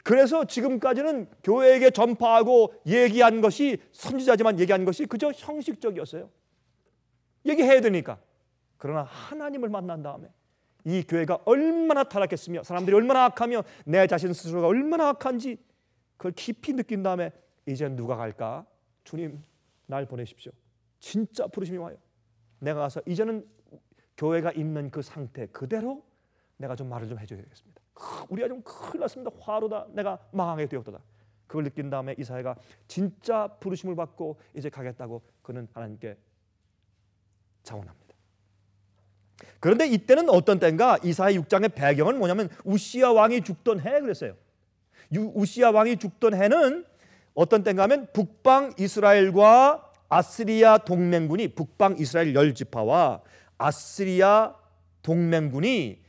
그래서 지금까지는 교회에게 전파하고 얘기한 것이, 선지자지만 얘기한 것이 그저 형식적이었어요. 얘기해야 되니까. 그러나 하나님을 만난 다음에 이 교회가 얼마나 타락했으며 사람들이 얼마나 악하며 내 자신 스스로가 얼마나 악한지 그걸 깊이 느낀 다음에 이제 누가 갈까? 주님, 날 보내십시오. 진짜 부르심이 와요. 내가 가서 이제는 교회가 있는 그 상태 그대로 내가 좀 말을 좀 해줘야 되겠습니다. 우리가 좀 큰일 났습니다. 화로다. 내가 망하게 되었다. 그걸 느낀 다음에 이사야가 진짜 부르심을 받고 이제 가겠다고 그는 하나님께 자원합니다. 그런데 이때는 어떤 때인가? 이사야 6장의 배경은 뭐냐면 우시야 왕이 죽던 해 그랬어요. 우시야 왕이 죽던 해는 어떤 때인가 하면 북방 이스라엘과 아스리아 동맹군이, 북방 이스라엘 10지파와 아스리아 동맹군이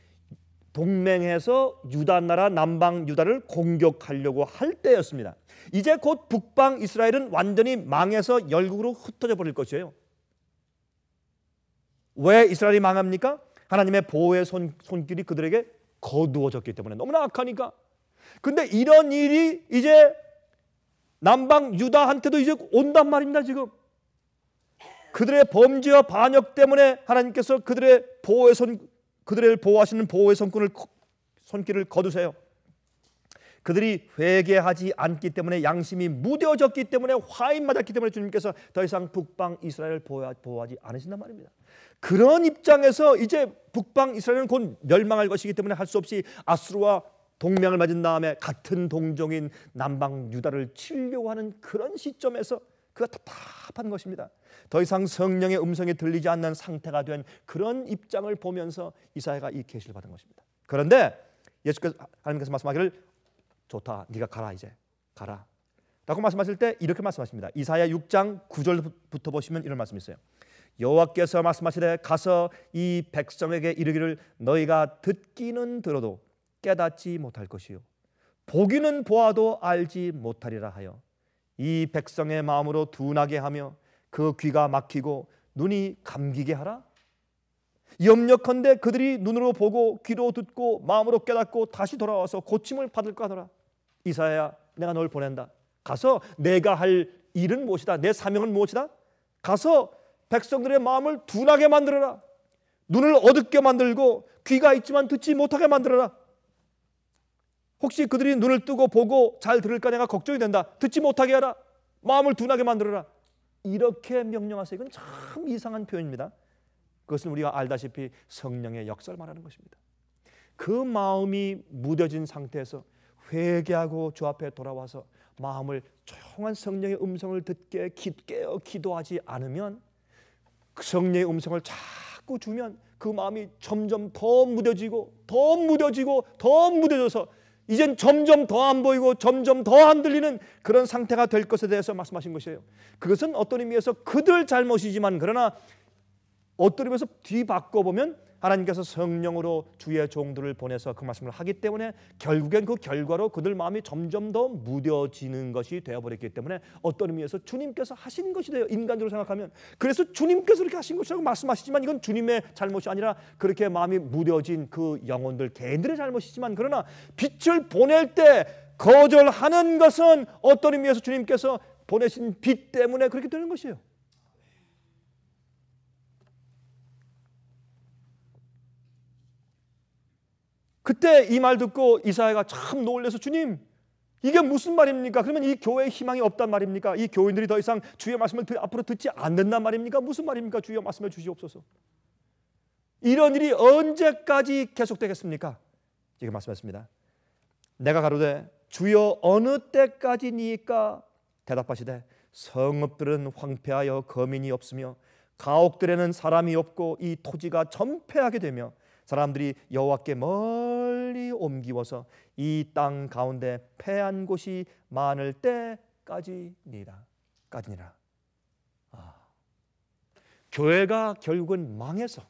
동맹해서 유다 나라 남방 유다를 공격하려고 할 때였습니다. 이제 곧 북방 이스라엘은 완전히 망해서 열국으로 흩어져 버릴 것이에요. 왜 이스라엘이 망합니까? 하나님의 보호의 손길이 그들에게 거두어졌기 때문에, 너무나 악하니까. 근데 이런 일이 이제 남방 유다한테도 이제 온단 말입니다. 지금 그들의 범죄와 반역 때문에 하나님께서 그들의 그들을 보호하시는 보호의 손길을 거두세요. 그들이 회개하지 않기 때문에, 양심이 무뎌졌기 때문에, 화인 맞았기 때문에 주님께서 더 이상 북방 이스라엘을 보호하지 않으신단 말입니다. 그런 입장에서 이제 북방 이스라엘은 곧 멸망할 것이기 때문에 할 수 없이 아수르와 동맹을 맺은 다음에 같은 동족인 남방 유다를 치려고 하는 그런 시점에서 그가 답답한 것입니다. 더 이상 성령의 음성이 들리지 않는 상태가 된 그런 입장을 보면서 이사야가 이 계시를 받은 것입니다. 그런데 예수께서, 하나님께서 말씀하기를 좋다, 네가 가라, 이제 가라 라고 말씀하실 때 이렇게 말씀하십니다. 이사야 6장 9절부터 보시면 이런 말씀이 있어요. 여호와께서 말씀하시되 가서 이 백성에게 이르기를 너희가 듣기는 들어도 깨닫지 못할 것이요 보기는 보아도 알지 못하리라 하여 이 백성의 마음으로 둔하게 하며 그 귀가 막히고 눈이 감기게 하라. 염려컨대 그들이 눈으로 보고 귀로 듣고 마음으로 깨닫고 다시 돌아와서 고침을 받을까 하노라. 이사야야, 내가 널 보낸다. 가서 내가 할 일은 무엇이다? 내 사명은 무엇이다? 가서 백성들의 마음을 둔하게 만들어라. 눈을 어둡게 만들고 귀가 있지만 듣지 못하게 만들어라. 혹시 그들이 눈을 뜨고 보고 잘 들을까 내가 걱정이 된다. 듣지 못하게 하라. 마음을 둔하게 만들어라. 이렇게 명령하세요. 이건 참 이상한 표현입니다. 그것은 우리가 알다시피 성령의 역사를 말하는 것입니다. 그 마음이 무뎌진 상태에서 회개하고 주 앞에 돌아와서 마음을 조용한 성령의 음성을 듣게 깨어 기도하지 않으면, 그 성령의 음성을 자꾸 주면 그 마음이 점점 더 무뎌지고 더 무뎌지고 더 무뎌져서 이젠 점점 더 안 보이고 점점 더 안 들리는 그런 상태가 될 것에 대해서 말씀하신 것이에요. 그것은 어떤 의미에서 그들 잘못이지만, 그러나 어떤 의미에서 뒤바꿔보면 하나님께서 성령으로 주의 종들을 보내서 그 말씀을 하기 때문에 결국엔 그 결과로 그들 마음이 점점 더 무뎌지는 것이 되어버렸기 때문에 어떤 의미에서 주님께서 하신 것이 돼요. 인간적으로 생각하면. 그래서 주님께서 이렇게 하신 것이라고 말씀하시지만 이건 주님의 잘못이 아니라 그렇게 마음이 무뎌진 그 영혼들 개인들의 잘못이지만, 그러나 빛을 보낼 때 거절하는 것은 어떤 의미에서 주님께서 보내신 빛 때문에 그렇게 되는 것이에요. 그때 이 말 듣고 이사야가 참 놀라서, 주님 이게 무슨 말입니까? 그러면 이 교회에 희망이 없단 말입니까? 이 교인들이 더 이상 주의 말씀을 앞으로 듣지 않는단 말입니까? 무슨 말입니까? 주여 말씀해 주시옵소서. 이런 일이 언제까지 계속되겠습니까? 지금 말씀했습니다. 내가 가로되 주여 어느 때까지니까? 대답하시되 성읍들은 황폐하여 거민이 없으며 가옥들에는 사람이 없고 이 토지가 전폐하게 되며 사람들이 여호와께 멀리 옮기워서 이 땅 가운데 패한 곳이 많을 때까지니라. 교회가 결국은 망해서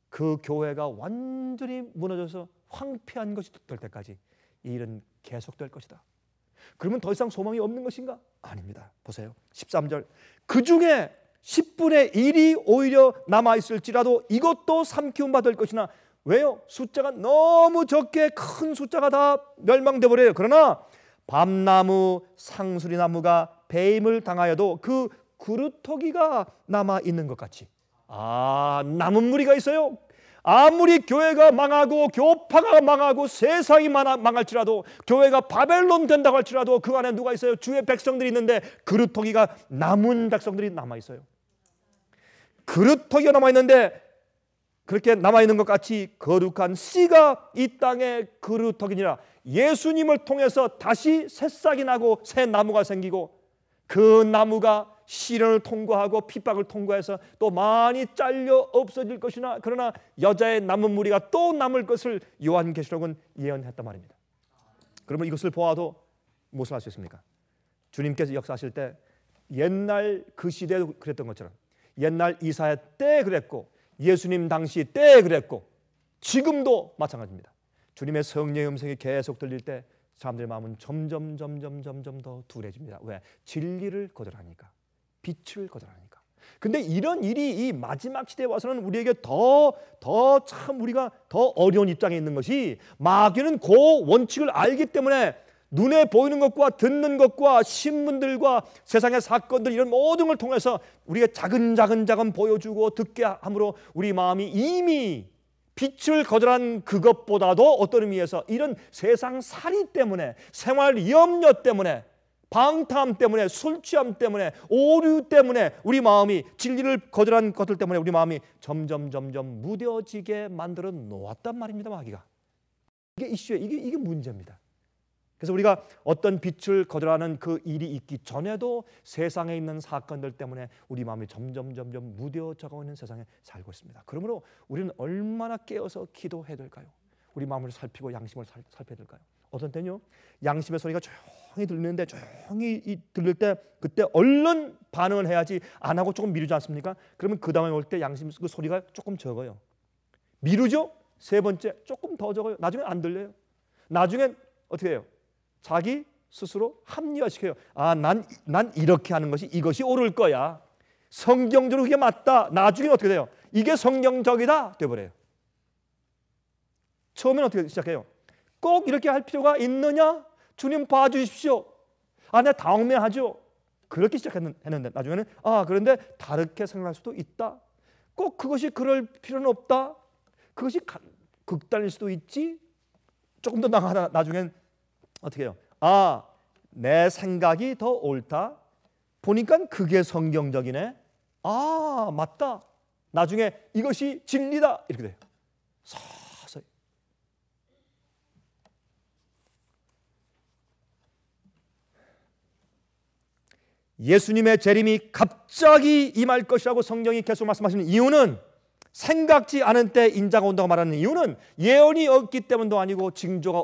그 교회가 완전히 무너져서 황폐한 것이 될 때까지 이 일은 계속될 것이다. 그러면 더 이상 소망이 없는 것인가? 아닙니다. 보세요. 13절. 그 중에 10분의 1이 오히려 남아있을지라도 이것도 삼키움 받을 것이나. 왜요? 숫자가 너무 적게 큰 숫자가 다 멸망돼 버려요. 그러나 밤나무 상수리나무가 배임을 당하여도 그 그루터기가 남아있는 것 같이. 남은 무리가 있어요. 아무리 교회가 망하고 교파가 망하고 세상이 망할지라도, 교회가 바벨론 된다고 할지라도 그 안에 누가 있어요? 주의 백성들이 있는데 그루터기가 남은 백성들이 남아있어요. 그루터기가 남아있는데 그렇게 남아있는 것 같이 거룩한 씨가 이 땅에 그루터기니라. 예수님을 통해서 다시 새싹이 나고 새 나무가 생기고, 그 나무가 시련을 통과하고 핍박을 통과해서 또 많이 잘려 없어질 것이나, 그러나 여자의 남은 무리가 또 남을 것을 요한계시록은 예언했단 말입니다. 그러면 이것을 보아도 무엇을 할 수 있습니까? 주님께서 역사하실 때 옛날 그 시대에도 그랬던 것처럼, 옛날 이사야 때 그랬고 예수님 당시 때 그랬고 지금도 마찬가지입니다. 주님의 성령의 음성이 계속 들릴 때 사람들의 마음은 점점 더 둔해집니다. 왜? 진리를 거절하니까, 빛을 거절하니까. 근데 이런 일이 이 마지막 시대에 와서는 우리에게 더 참 우리가 더 어려운 입장에 있는 것이, 마귀는 그 원칙을 알기 때문에 눈에 보이는 것과 듣는 것과 신문들과 세상의 사건들, 이런 모든 걸 통해서 우리가 작은 보여주고 듣게 함으로 우리 마음이 이미 빛을 거절한 그것보다도 어떤 의미에서 이런 세상 살이 때문에, 생활 염려 때문에, 방탕 때문에, 술 취함 때문에, 오류 때문에 우리 마음이, 진리를 거절한 것들 때문에 우리 마음이 점점 무뎌지게 만들어 놓았단 말입니다. 마귀가. 이게 이슈예요. 이게 문제입니다. 그래서 우리가 어떤 빛을 거절하는 그 일이 있기 전에도 세상에 있는 사건들 때문에 우리 마음이 점점 무뎌져가고 있는 세상에 살고 있습니다. 그러므로 우리는 얼마나 깨어서 기도해야 될까요? 우리 마음을 살피고 양심을 살펴야 될까요? 어떤 때는요, 양심의 소리가 조용히 들리는데, 조용히 들릴 때 그때 얼른 반응을 해야지, 안 하고 조금 미루지 않습니까? 그러면 그 다음에 올 때 양심 그 소리가 조금 적어요. 미루죠? 세 번째 조금 더 적어요. 나중엔 안 들려요. 나중엔 어떻게 해요? 자기 스스로 합리화시켜요. 아, 난 이렇게 하는 것이, 이것이 옳을 거야. 성경적으로 그게 맞다. 나중엔 어떻게 돼요? 이게 성경적이다 돼버려요. 처음에는 어떻게 시작해요? 꼭 이렇게 할 필요가 있느냐? 주님 봐주십시오. 아, 내가 다음에하죠. 그렇게 시작했는데 나중에는 그런데 다르게 생각할 수도 있다. 꼭 그것이 그럴 필요는 없다. 그것이 극단일 수도 있지. 조금 더 나가다 나중엔 어떻게 해요? 내 생각이 더 옳다. 보니까 그게 성경적이네. 맞다. 나중에 이것이 진리다. 이렇게 돼요. 서서히. 예수님의 재림이 갑자기 임할 것이라고 성경이 계속 말씀하시는 이유는, 생각지 않은 때 인자가 온다고 말하는 이유는 예언이 없기 때문도 아니고 징조가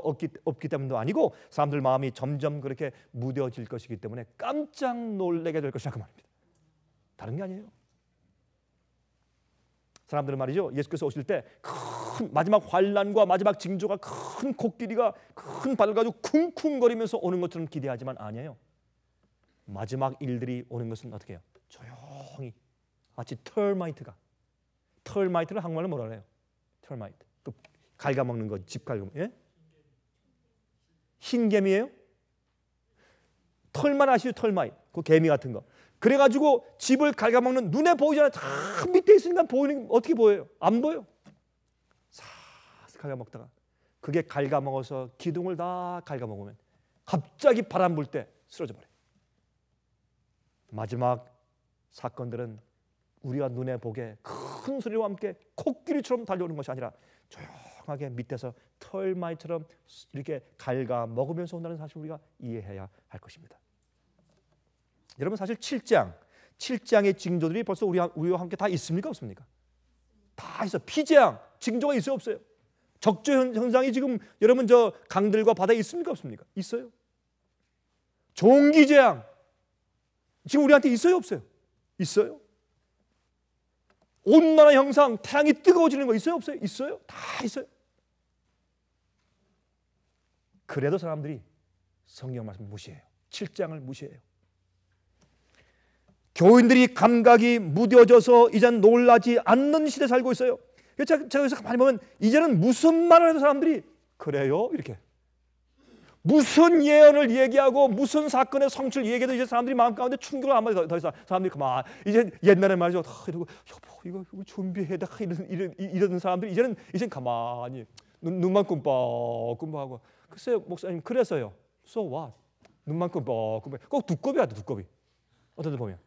없기 때문도 아니고, 사람들 마음이 점점 그렇게 무뎌질 것이기 때문에 깜짝 놀라게 될 것이라고 말입니다. 다른 게 아니에요. 사람들은 말이죠, 예수께서 오실 때 큰 마지막 환란과 마지막 징조가, 큰 코끼리가 큰 발을 가지고 쿵쿵거리면서 오는 것처럼 기대하지만 아니에요. 마지막 일들이 오는 것은 어떻게 해요? 조용히, 마치 터마이트를 한국말로 뭐라 그래요? 터마이트. 그 갉아먹는 거, 집 갉아먹는. 예? 흰개미예요? 털만 아시죠? 털마이트. 그 개미 같은 거. 그래가지고 집을 갉아먹는, 눈에 보이잖아요. 다 밑에 있으니까 보이는, 어떻게 보여요? 안 보여. 싹 갉아먹다가 그게 갉아먹어서 기둥을 다 갉아먹으면 갑자기 바람 불 때 쓰러져 버려요. 마지막 사건들은 우리가 눈에 보게 큰 소리와 함께 코끼리처럼 달려오는 것이 아니라 조용하게 밑에서 털마이처럼 이렇게 갉아먹으면서 온다는 사실을 우리가 이해해야 할 것입니다. 여러분, 사실 7장의 징조들이 벌써 우리와 함께 다 있습니까? 없습니까? 다 있어. 피재앙, 징조가 있어요? 없어요? 적조 현상이 지금 여러분 저 강들과 바다에 있습니까? 없습니까? 있어요. 종기재앙 지금 우리한테 있어요? 없어요? 있어요. 온난화 현상, 태양이 뜨거워지는 거 있어요? 없어요? 있어요. 다 있어요. 그래도 사람들이 성경 말씀 무시해요. 7장을 무시해요. 교인들이 감각이 무뎌져서 이젠 놀라지 않는 시대에 살고 있어요. 제가 여기서 가만히 보면 이제는 무슨 말을 해도 사람들이 그래요? 이렇게. 무슨 예언을 얘기하고 무슨 사건의 성취를 얘기해도 이제 사람들이 마음 가운데 충격을 안 받아. 더 이상 사람들이 그만 이제 옛날에 말이죠. 이러고 여보 이거 준비해야 돼. 이러던 사람들이 이제는 가만히 눈만 끔뻑끔뻑하고 글쎄요 목사님 그래서요. So what? 눈만 끔뻑끔뻑 꼭 두꺼비야 두꺼비. 어떤 데 보면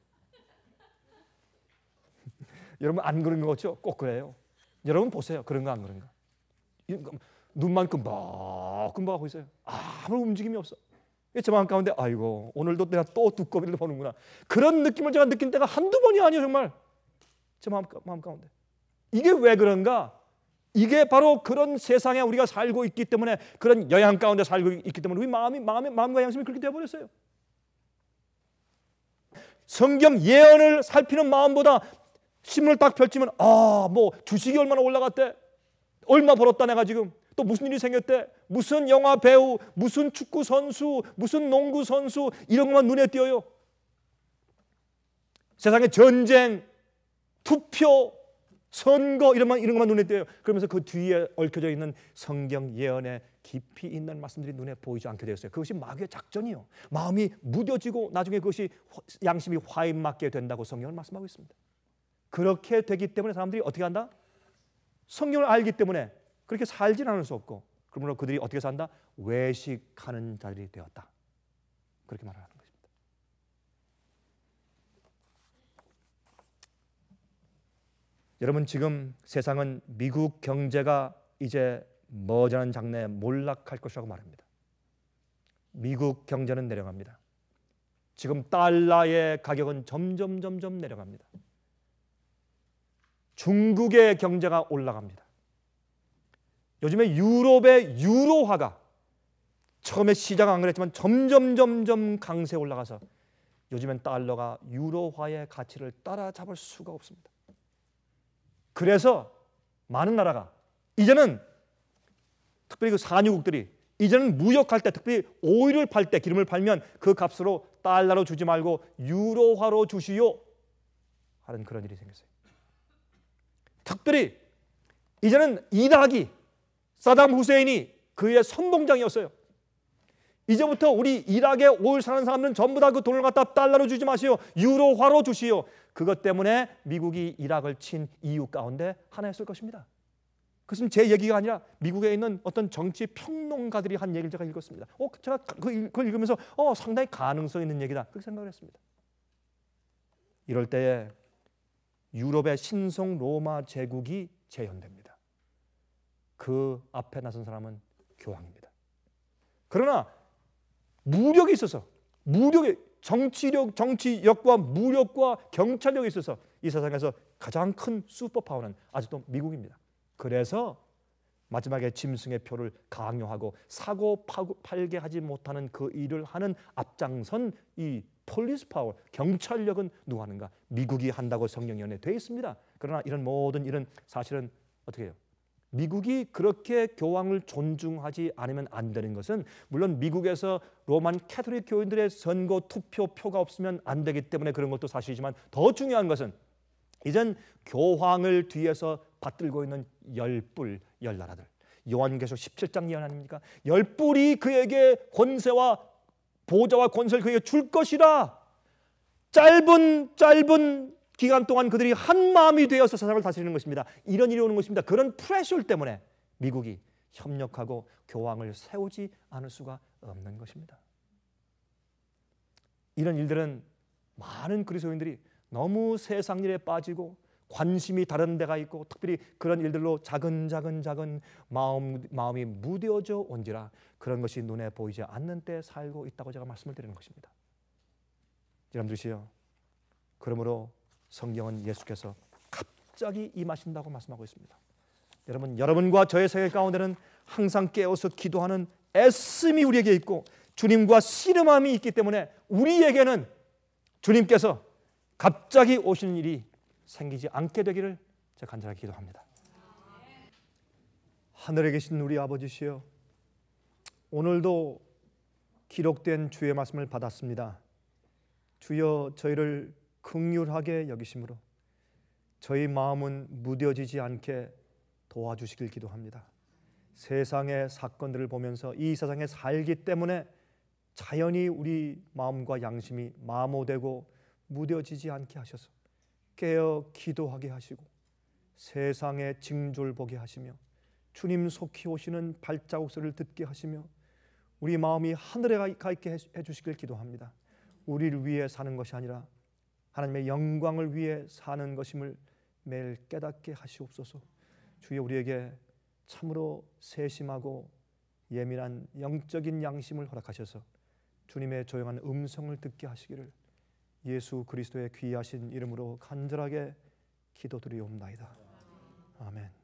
여러분 안 그런 거 같죠? 꼭 그래요. 여러분 보세요. 그런가 안 그런가? 눈만 끔뻑끔뻑하고 있어요. 아무 움직임이 없어. 제 마음 가운데 아이고 오늘도 내가 또 두꺼비를 보는구나. 그런 느낌을 제가 느낀 때가 한두 번이 아니에요. 정말 제 마음 가운데. 이게 왜 그런가? 이게 바로 그런 세상에 우리가 살고 있기 때문에 그런 영향 가운데 살고 있기 때문에 우리 마음과 양심이 그렇게 되어버렸어요. 성경 예언을 살피는 마음보다 신문을 딱 펼치면 뭐 주식이 얼마나 올라갔대, 얼마 벌었다 내가 지금, 또 무슨 일이 생겼대, 무슨 영화 배우, 무슨 축구 선수, 무슨 농구 선수 이런 것만 눈에 띄어요. 세상의 전쟁, 투표, 선거 이런 것만 눈에 띄어요. 그러면서 그 뒤에 얽혀져 있는 성경 예언의 깊이 있는 말씀들이 눈에 보이지 않게 되었어요. 그것이 마귀의 작전이요. 마음이 무뎌지고 나중에 그것이 양심이 화인맞게 된다고 성경은 말씀하고 있습니다. 그렇게 되기 때문에 사람들이 어떻게 한다? 성경을 알기 때문에 그렇게 살진 않을 수 없고, 그러므로 그들이 어떻게 산다? 외식하는 자들이 되었다. 그렇게 말하는 것입니다. 여러분 지금 세상은 미국 경제가 이제 머지않은 장래에 몰락할 것이라고 말합니다. 미국 경제는 내려갑니다. 지금 달러의 가격은 점점 내려갑니다. 중국의 경제가 올라갑니다. 요즘에 유럽의 유로화가 처음에 시작은 안 그랬지만 점점 강세에 올라가서 요즘엔 달러가 유로화의 가치를 따라잡을 수가 없습니다. 그래서 많은 나라가 이제는 특별히 그 산유국들이 이제는 무역할 때, 특별히 오일을 팔 때, 기름을 팔면 그 값으로 달러로 주지 말고 유로화로 주시오 하는 그런 일이 생겼어요. 특별히 이제는 이라크 사담 후세인이 그의 선봉장이었어요. 이제부터 우리 이라크에 오일 사는 사람들은 전부 다 그 돈을 갖다 달러로 주지 마시오, 유로화로 주시오. 그것 때문에 미국이 이라크를 친 이유 가운데 하나였을 것입니다. 그것은 제 얘기가 아니라 미국에 있는 어떤 정치 평론가들이 한 얘기를 제가 읽었습니다. 제가 그걸 읽으면서 상당히 가능성 있는 얘기다 그렇게 생각을 했습니다. 이럴 때에 유럽의 신성 로마 제국이 재현됩니다. 그 앞에 나선 사람은 교황입니다. 그러나 무력이 있어서, 무력의 정치력과 무력과 경찰력이 있어서 이 세상에서 가장 큰 슈퍼파워는 아직도 미국입니다. 그래서 마지막에 짐승의 표를 강요하고 사고 팔게 하지 못하는 그 일을 하는 앞장선 이 폴리스 파워, 경찰력은 누가 하는가? 미국이 한다고 성경에 되어 있습니다. 그러나 이런 모든 일은 사실은 어떻게 해요? 미국이 그렇게 교황을 존중하지 않으면 안 되는 것은, 물론 미국에서 로만 캐톨릭 교인들의 선거 투표표가 없으면 안 되기 때문에 그런 것도 사실이지만, 더 중요한 것은 이젠 교황을 뒤에서 받들고 있는 열뿔 열나라들, 요한계시록 17장 예언 아닙니까? 열뿔이 그에게 권세와 보좌와 권세를 그에게 줄 것이라. 짧은 기간 동안 그들이 한 마음이 되어서 세상을 다스리는 것입니다. 이런 일이 오는 것입니다. 그런 프레셔 때문에 미국이 협력하고 교황을 세우지 않을 수가 없는 것입니다. 이런 일들은 많은 그리스도인들이 너무 세상 일에 빠지고 관심이 다른 데가 있고, 특별히 그런 일들로 작은 마음이 무뎌져 온지라 그런 것이 눈에 보이지 않는 때 살고 있다고 제가 말씀을 드리는 것입니다. 여러분들이시여, 그러므로 성경은 예수께서 갑자기 임하신다고 말씀하고 있습니다. 여러분과 저의 세계 가운데는 항상 깨어서 기도하는 애씀이 우리에게 있고 주님과 씨름함이 있기 때문에 우리에게는 주님께서 갑자기 오시는 일이 생기지 않게 되기를 제가 간절하게 기도합니다. 하늘에 계신 우리 아버지시여, 오늘도 기록된 주의 말씀을 받았습니다. 주여, 저희를 긍휼하게 여기심으로 저희 마음은 무뎌지지 않게 도와주시길 기도합니다. 세상의 사건들을 보면서 이 세상에 살기 때문에 자연히 우리 마음과 양심이 마모되고 무뎌지지 않게 하셔서 깨어 기도하게 하시고 세상의 징조를 보게 하시며 주님 속히 오시는 발자국 소리를 듣게 하시며 우리 마음이 하늘에 가 있게 해주시길 기도합니다. 우리를 위해 사는 것이 아니라 하나님의 영광을 위해 사는 것임을 매일 깨닫게 하시옵소서. 주여, 우리에게 참으로 세심하고 예민한 영적인 양심을 허락하셔서 주님의 조용한 음성을 듣게 하시기를 예수 그리스도의 귀하신 이름으로 간절하게 기도드리옵나이다. 아멘.